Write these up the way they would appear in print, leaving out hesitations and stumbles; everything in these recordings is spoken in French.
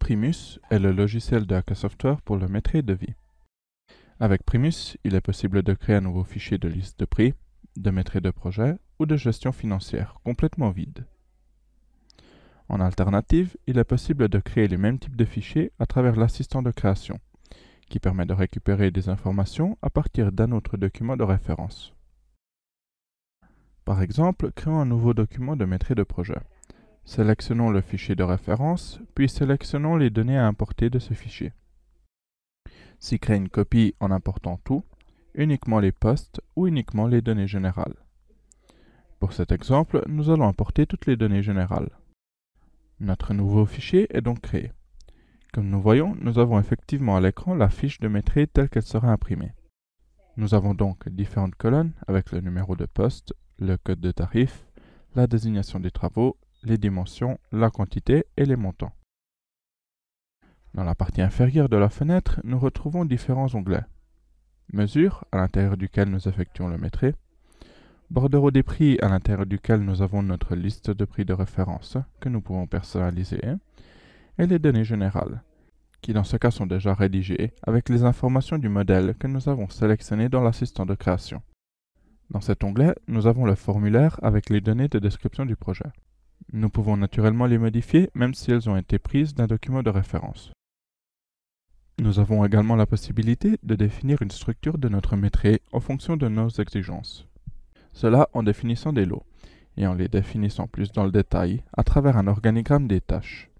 Primus est le logiciel de Aka Software pour le métier de vie. Avec Primus, il est possible de créer un nouveau fichier de liste de prix, de métier de projet ou de gestion financière complètement vide. En alternative, il est possible de créer les mêmes types de fichiers à travers l'assistant de création, qui permet de récupérer des informations à partir d'un autre document de référence. Par exemple, créons un nouveau document de métier de projet. Sélectionnons le fichier de référence, puis sélectionnons les données à importer de ce fichier. Si créer une copie en important tout, uniquement les postes ou uniquement les données générales. Pour cet exemple, nous allons importer toutes les données générales. Notre nouveau fichier est donc créé. Comme nous voyons, nous avons effectivement à l'écran la fiche de métier telle qu'elle sera imprimée. Nous avons donc différentes colonnes avec le numéro de poste, le code de tarif, la désignation des travaux, les dimensions, la quantité et les montants. Dans la partie inférieure de la fenêtre, nous retrouvons différents onglets. Mesure, à l'intérieur duquel nous effectuons le métier. Bordereau des prix, à l'intérieur duquel nous avons notre liste de prix de référence que nous pouvons personnaliser. Et les données générales, qui dans ce cas sont déjà rédigées avec les informations du modèle que nous avons sélectionné dans l'assistant de création. Dans cet onglet, nous avons le formulaire avec les données de description du projet. Nous pouvons naturellement les modifier même si elles ont été prises d'un document de référence. Nous avons également la possibilité de définir une structure de notre métier en fonction de nos exigences. Cela en définissant des lots et en les définissant plus dans le détail à travers un organigramme des tâches.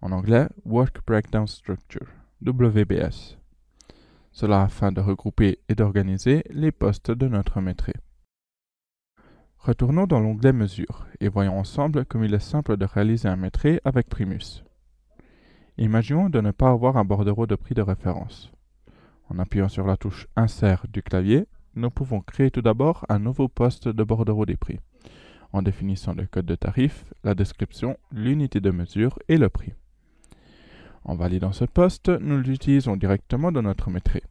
En anglais, Work Breakdown Structure, WBS. Cela afin de regrouper et d'organiser les postes de notre métier. Retournons dans l'onglet Mesures et voyons ensemble comme il est simple de réaliser un métier avec Primus. Imaginons de ne pas avoir un bordereau de prix de référence. En appuyant sur la touche Insert du clavier, nous pouvons créer tout d'abord un nouveau poste de bordereau des prix, en définissant le code de tarif, la description, l'unité de mesure et le prix. En validant ce poste, nous l'utilisons directement dans notre métier.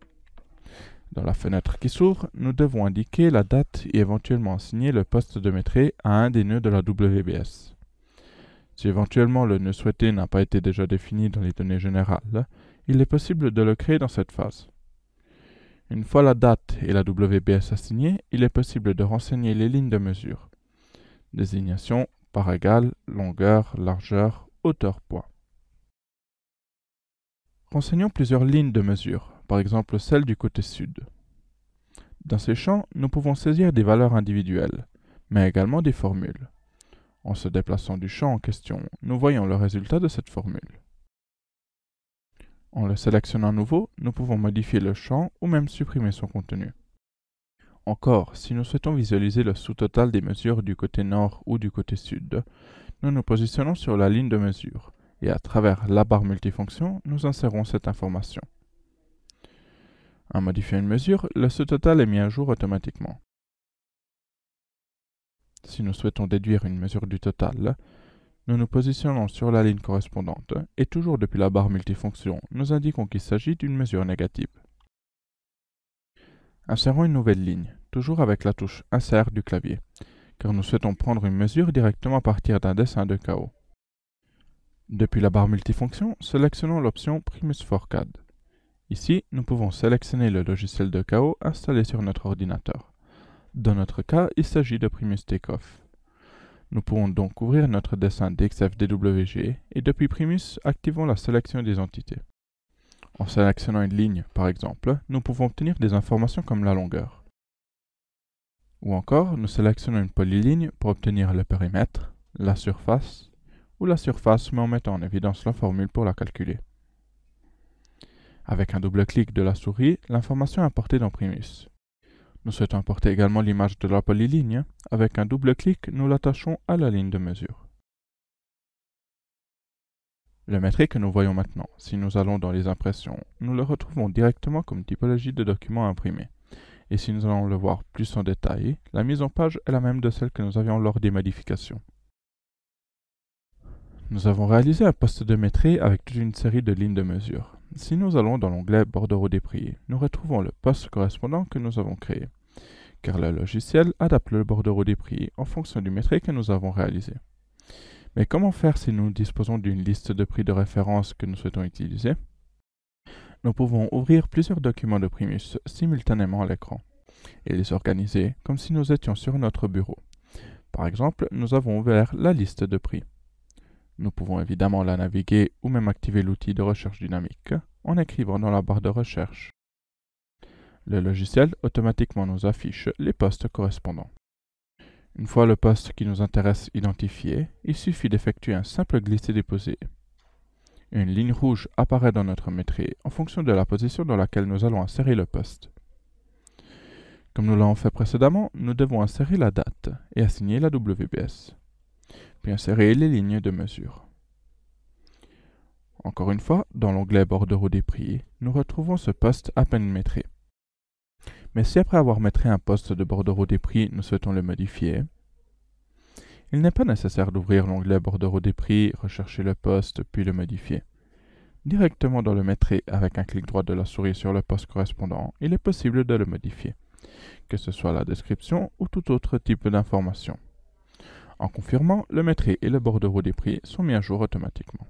Dans la fenêtre qui s'ouvre, nous devons indiquer la date et éventuellement assigner le poste de métier à un des nœuds de la WBS. Si éventuellement le nœud souhaité n'a pas été déjà défini dans les données générales, il est possible de le créer dans cette phase. Une fois la date et la WBS assignées, il est possible de renseigner les lignes de mesure. Désignation, part égale, longueur, largeur, hauteur, poids. Renseignons plusieurs lignes de mesure, par exemple celle du côté sud. Dans ces champs, nous pouvons saisir des valeurs individuelles, mais également des formules. En se déplaçant du champ en question, nous voyons le résultat de cette formule. En le sélectionnant à nouveau, nous pouvons modifier le champ ou même supprimer son contenu. Encore, si nous souhaitons visualiser le sous-total des mesures du côté nord ou du côté sud, nous nous positionnons sur la ligne de mesure et à travers la barre multifonction, nous insérons cette information. En modifiant une mesure, le sous-total est mis à jour automatiquement. Si nous souhaitons déduire une mesure du total, nous nous positionnons sur la ligne correspondante et toujours depuis la barre multifonction, nous indiquons qu'il s'agit d'une mesure négative. Insérons une nouvelle ligne, toujours avec la touche Insert du clavier, car nous souhaitons prendre une mesure directement à partir d'un dessin de KO. Depuis la barre multifonction, sélectionnons l'option Primus for CAD. Ici, nous pouvons sélectionner le logiciel de KO installé sur notre ordinateur. Dans notre cas, il s'agit de Primus Takeoff. Nous pouvons donc ouvrir notre dessin DXF-DWG et depuis Primus, activons la sélection des entités. En sélectionnant une ligne, par exemple, nous pouvons obtenir des informations comme la longueur. Ou encore, nous sélectionnons une polyligne pour obtenir le périmètre, la surface, ou la surface mais en mettant en évidence la formule pour la calculer. Avec un double clic de la souris, l'information est importée dans Primus. Nous souhaitons importer également l'image de la polyligne. Avec un double clic, nous l'attachons à la ligne de mesure. Le métier que nous voyons maintenant, si nous allons dans les impressions, nous le retrouvons directement comme typologie de document imprimé. Et si nous allons le voir plus en détail, la mise en page est la même de celle que nous avions lors des modifications. Nous avons réalisé un poste de métier avec toute une série de lignes de mesure. Si nous allons dans l'onglet Bordereau des prix, nous retrouvons le poste correspondant que nous avons créé, car le logiciel adapte le bordereau des prix en fonction du métier que nous avons réalisé. Mais comment faire si nous disposons d'une liste de prix de référence que nous souhaitons utiliser? Nous pouvons ouvrir plusieurs documents de Primus simultanément à l'écran et les organiser comme si nous étions sur notre bureau. Par exemple, nous avons ouvert la liste de prix. Nous pouvons évidemment la naviguer ou même activer l'outil de recherche dynamique en écrivant dans la barre de recherche. Le logiciel automatiquement nous affiche les postes correspondants. Une fois le poste qui nous intéresse identifié, il suffit d'effectuer un simple glisser-déposer. Une ligne rouge apparaît dans notre métrique en fonction de la position dans laquelle nous allons insérer le poste. Comme nous l'avons fait précédemment, nous devons insérer la date et assigner la WBS, puis insérer les lignes de mesure. Encore une fois, dans l'onglet bordereau des prix, nous retrouvons ce poste à peine métré. Mais si après avoir métré un poste de bordereau des prix, nous souhaitons le modifier, il n'est pas nécessaire d'ouvrir l'onglet bordereau des prix, rechercher le poste, puis le modifier. Directement dans le métré, avec un clic droit de la souris sur le poste correspondant, il est possible de le modifier, que ce soit la description ou tout autre type d'information. En confirmant, le métré et le bordereau des prix sont mis à jour automatiquement.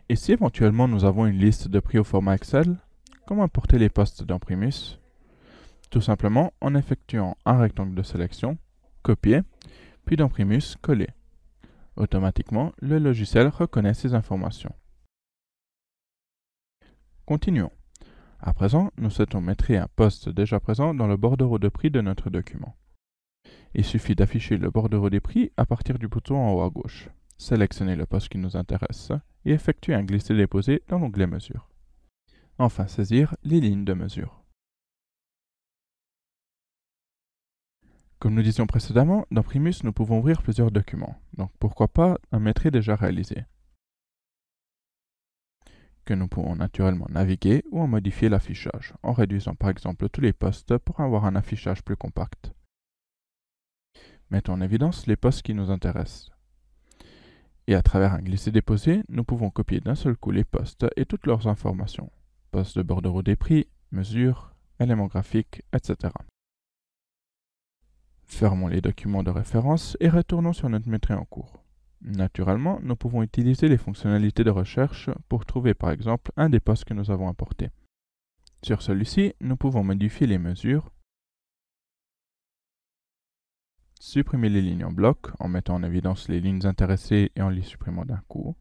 Et si éventuellement nous avons une liste de prix au format Excel, comment importer les postes dans Primus? Tout simplement en effectuant un rectangle de sélection, copier, puis dans Primus, coller. Automatiquement, le logiciel reconnaît ces informations. Continuons. À présent, nous souhaitons mettre un poste déjà présent dans le bordereau de prix de notre document. Il suffit d'afficher le bordereau des prix à partir du bouton en haut à gauche. Sélectionnez le poste qui nous intéresse et effectuez un glisser-déposer dans l'onglet Mesure. Enfin, saisir les lignes de mesure. Comme nous disions précédemment, dans Primus, nous pouvons ouvrir plusieurs documents, donc pourquoi pas un métré déjà réalisé, que nous pouvons naturellement naviguer ou en modifier l'affichage, en réduisant par exemple tous les postes pour avoir un affichage plus compact. Mettons en évidence les postes qui nous intéressent. Et à travers un glisser-déposer, nous pouvons copier d'un seul coup les postes et toutes leurs informations, postes de bordereau des prix, mesures, éléments graphiques, etc. Fermons les documents de référence et retournons sur notre métré en cours. Naturellement, nous pouvons utiliser les fonctionnalités de recherche pour trouver par exemple un des postes que nous avons importés. Sur celui-ci, nous pouvons modifier les mesures, supprimer les lignes en bloc en mettant en évidence les lignes intéressées et en les supprimant d'un coup.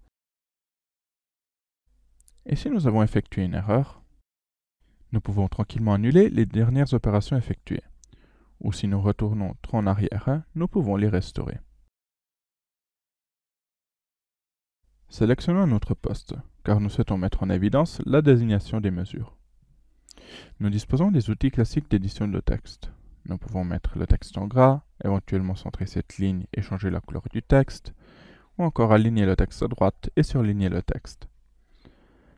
Et si nous avons effectué une erreur, nous pouvons tranquillement annuler les dernières opérations effectuées. Ou si nous retournons trop en arrière, nous pouvons les restaurer. Sélectionnons un autre poste, car nous souhaitons mettre en évidence la désignation des mesures. Nous disposons des outils classiques d'édition de texte. Nous pouvons mettre le texte en gras, éventuellement centrer cette ligne et changer la couleur du texte, ou encore aligner le texte à droite et surligner le texte.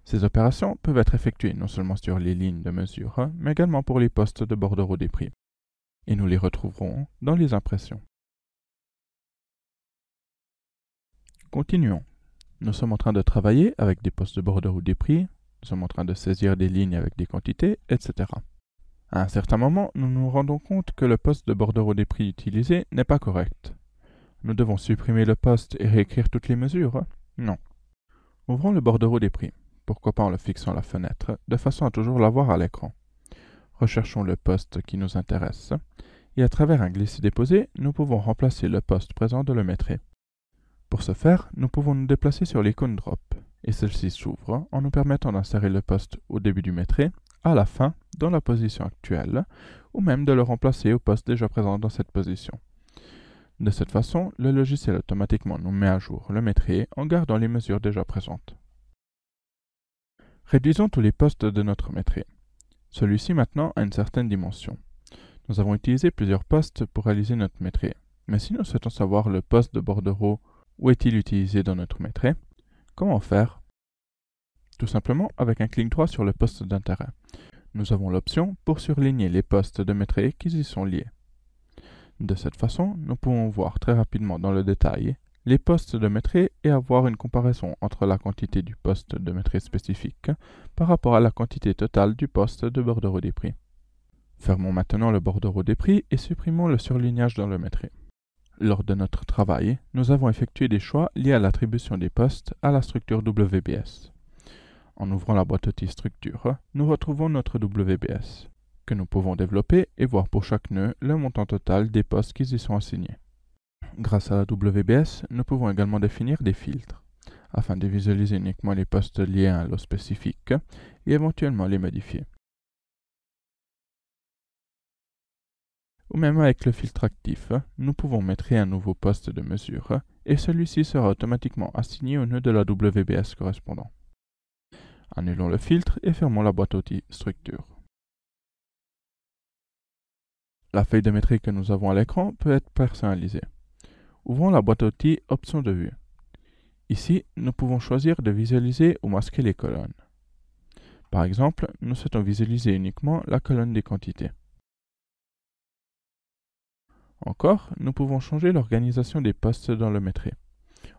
Ces opérations peuvent être effectuées non seulement sur les lignes de mesure, mais également pour les postes de bordereau des prix. Et nous les retrouverons dans les impressions. Continuons. Nous sommes en train de travailler avec des postes de bordereau des prix, nous sommes en train de saisir des lignes avec des quantités, etc. À un certain moment, nous nous rendons compte que le poste de bordereau des prix utilisé n'est pas correct. Nous devons supprimer le poste et réécrire toutes les mesures? Non. Ouvrons le bordereau des prix, pourquoi pas en le fixant à la fenêtre, de façon à toujours l'avoir à l'écran. Recherchons le poste qui nous intéresse, et à travers un glisser-déposer, nous pouvons remplacer le poste présent de le métré. Pour ce faire, nous pouvons nous déplacer sur l'icône Drop, et celle-ci s'ouvre en nous permettant d'insérer le poste au début du métré, à la fin, dans la position actuelle, ou même de le remplacer au poste déjà présent dans cette position. De cette façon, le logiciel automatiquement nous met à jour le métré en gardant les mesures déjà présentes. Réduisons tous les postes de notre métré. Celui-ci maintenant a une certaine dimension. Nous avons utilisé plusieurs postes pour réaliser notre métré, mais si nous souhaitons savoir le poste de bordereau où est-il utilisé dans notre métré, comment faire? Tout simplement avec un clic droit sur le poste d'intérêt. Nous avons l'option pour surligner les postes de métré qui y sont liés. De cette façon, nous pouvons voir très rapidement dans le détail les postes de métré et avoir une comparaison entre la quantité du poste de métré spécifique par rapport à la quantité totale du poste de bordereau des prix. Fermons maintenant le bordereau des prix et supprimons le surlignage dans le métré. Lors de notre travail, nous avons effectué des choix liés à l'attribution des postes à la structure WBS. En ouvrant la boîte outils structure, nous retrouvons notre WBS, que nous pouvons développer et voir pour chaque nœud le montant total des postes qui y sont assignés. Grâce à la WBS, nous pouvons également définir des filtres, afin de visualiser uniquement les postes liés à un lot spécifique et éventuellement les modifier. Ou même avec le filtre actif, nous pouvons mettre un nouveau poste de mesure et celui-ci sera automatiquement assigné au nœud de la WBS correspondant. Annulons le filtre et fermons la boîte outils structure. La feuille de métrique que nous avons à l'écran peut être personnalisée. Ouvrons la boîte outils Options de vue. Ici, nous pouvons choisir de visualiser ou masquer les colonnes. Par exemple, nous souhaitons visualiser uniquement la colonne des quantités. Encore, nous pouvons changer l'organisation des postes dans le métier,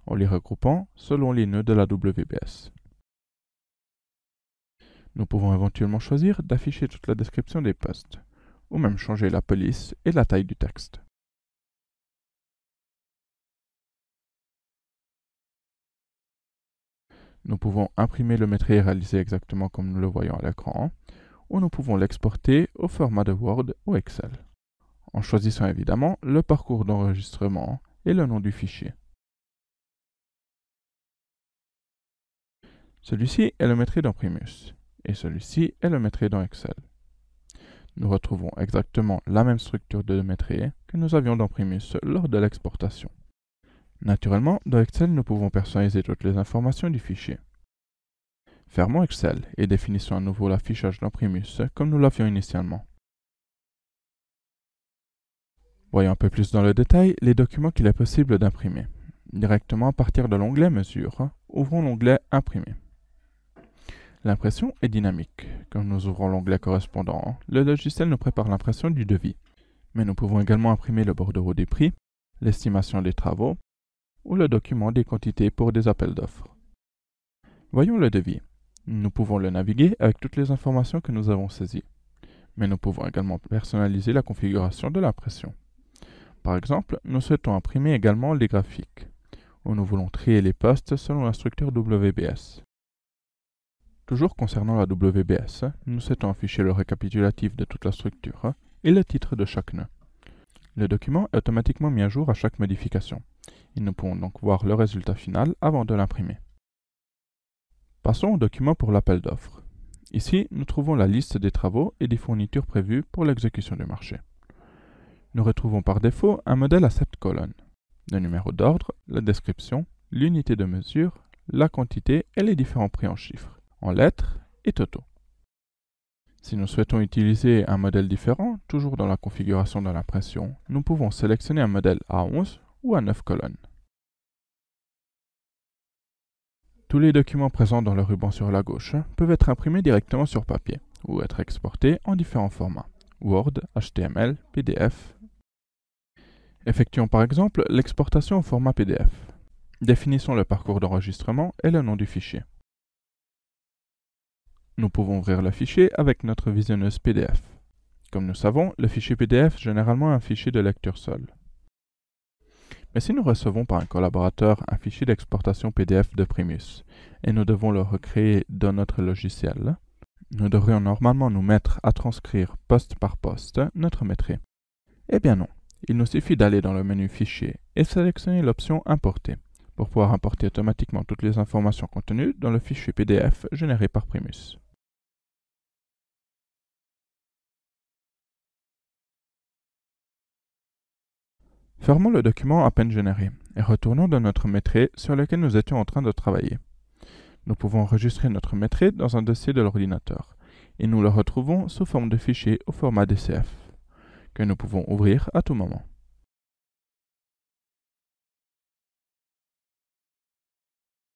en les regroupant selon les nœuds de la WBS. Nous pouvons éventuellement choisir d'afficher toute la description des postes, ou même changer la police et la taille du texte. Nous pouvons imprimer le métier et réaliser exactement comme nous le voyons à l'écran, ou nous pouvons l'exporter au format de Word ou Excel, en choisissant évidemment le parcours d'enregistrement et le nom du fichier. Celui-ci est le métier dans Primus, et celui-ci est le métier dans Excel. Nous retrouvons exactement la même structure de métier que nous avions dans Primus lors de l'exportation. Naturellement, dans Excel, nous pouvons personnaliser toutes les informations du fichier. Fermons Excel et définissons à nouveau l'affichage dans Primus comme nous l'avions initialement. Voyons un peu plus dans le détail les documents qu'il est possible d'imprimer. Directement à partir de l'onglet Mesure, ouvrons l'onglet Imprimer. L'impression est dynamique. Quand nous ouvrons l'onglet correspondant, le logiciel nous prépare l'impression du devis. Mais nous pouvons également imprimer le bordereau des prix, l'estimation des travaux, ou le document des quantités pour des appels d'offres. Voyons le devis. Nous pouvons le naviguer avec toutes les informations que nous avons saisies. Mais nous pouvons également personnaliser la configuration de l'impression. Par exemple, nous souhaitons imprimer également les graphiques, où nous voulons trier les postes selon la structure WBS. Toujours concernant la WBS, nous souhaitons afficher le récapitulatif de toute la structure et le titre de chaque nœud. Le document est automatiquement mis à jour à chaque modification, et nous pouvons donc voir le résultat final avant de l'imprimer. Passons au document pour l'appel d'offres. Ici, nous trouvons la liste des travaux et des fournitures prévues pour l'exécution du marché. Nous retrouvons par défaut un modèle à 7 colonnes. Le numéro d'ordre, la description, l'unité de mesure, la quantité et les différents prix en chiffres, en lettres et totaux. Si nous souhaitons utiliser un modèle différent, toujours dans la configuration de l'impression, nous pouvons sélectionner un modèle à 11 ou à 9 colonnes. Tous les documents présents dans le ruban sur la gauche peuvent être imprimés directement sur papier ou être exportés en différents formats, Word, HTML, PDF. Effectuons par exemple l'exportation au format PDF. Définissons le parcours d'enregistrement et le nom du fichier. Nous pouvons ouvrir le fichier avec notre visionneuse PDF. Comme nous savons, le fichier PDF est généralement un fichier de lecture seul. Mais si nous recevons par un collaborateur un fichier d'exportation PDF de Primus et nous devons le recréer dans notre logiciel, nous devrions normalement nous mettre à transcrire poste par poste notre métier. Eh bien non, il nous suffit d'aller dans le menu Fichier et sélectionner l'option Importer pour pouvoir importer automatiquement toutes les informations contenues dans le fichier PDF généré par Primus. Fermons le document à peine généré et retournons dans notre métier sur lequel nous étions en train de travailler. Nous pouvons enregistrer notre métier dans un dossier de l'ordinateur et nous le retrouvons sous forme de fichier au format DCF, que nous pouvons ouvrir à tout moment.